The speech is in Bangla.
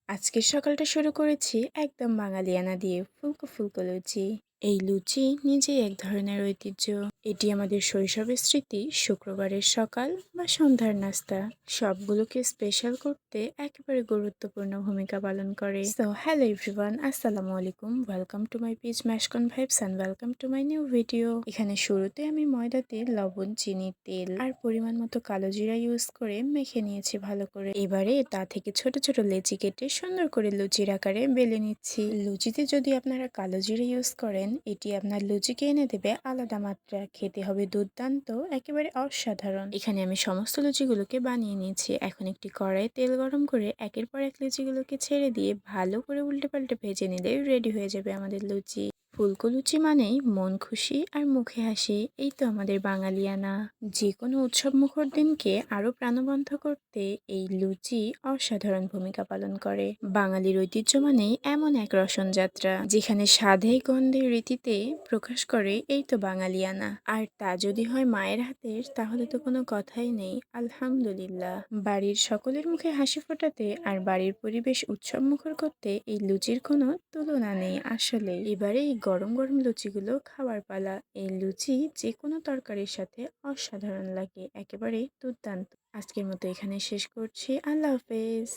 আজকের সকালটা শুরু করেছি একদম বাঙালিয়ানা দিয়ে ফুলকো ফুলকো লুচি। এই লুচি নিজেই এক ধরনের ঐতিহ্য। এটি আমাদের শৈশবের স্মৃতি, শুক্রবারের সকাল বা সন্ধ্যার নাস্তা সবগুলোকে স্পেশাল করতে একেবারে গুরুত্বপূর্ণ ভূমিকা পালন করে। সো হ্যালো এভরিওয়ান, আসসালামু আলাইকুম, ওয়েলকাম টু মাই পেজ ম্যাশকন vibes and welcome to my new video. এখানে শুরুতে আমি ময়দাতে লবণ, চিনি, তেল আর পরিমাণ মতো কালো জিরা ইউজ করে মেখে নিয়েছি ভালো করে। এবারে তা থেকে ছোট ছোট লেচি কেটে সুন্দর করে লুচির আকারে বেলে নিচ্ছি। লুচিতে যদি আপনারা কালো জিরা ইউজ করেন, এটি আপনার লুচিকে এনে দেবে আলাদা মাত্রা, খেতে হবে দুর্দান্ত, একেবারে অসাধারণ। এখানে আমি সমস্ত লুচিগুলোকে বানিয়ে নিয়েছি। এখন একটি কড়াই তেল গরম করে একের পর এক লুচিগুলোকে ছেড়ে দিয়ে ভালো করে উল্টে পাল্টে ভেজে নিলে রেডি হয়ে যাবে আমাদের লুচি। ফুলকো লুচি মানেই মন খুশি আর মুখে হাসি, এই তো আমাদের বাঙালিয়ানা। যে কোনো উৎসব মুখর দিনকে আরো প্রাণবন্ত করতে এই লুচি অসাধারণ ভূমিকা পালন করে। বাঙালির ঐতিহ্য মানেই এমন এক রসনযাত্রা, যেখানে স্বাদে গন্ধে রীতিতে প্রকাশ করে এই তো বাঙালিয়ানা। আর তা যদি হয় মায়ের হাতের, তাহলে তো কোনো কথাই নেই, আলহামদুলিল্লাহ। বাড়ির সকলের মুখে হাসি ফোটাতে আর বাড়ির পরিবেশ উৎসব মুখর করতে এই লুচির কোনো তুলনা নেই আসলে। এবারে এই গরম গরম লুচিগুলো খাওয়ার পালা। এই লুচি যে কোনো তরকারির সাথে অসাধারণ লাগে, একেবারে দুর্দান্ত। আজকের মতো এখানে শেষ করছি, আল্লাহ হাফেজ।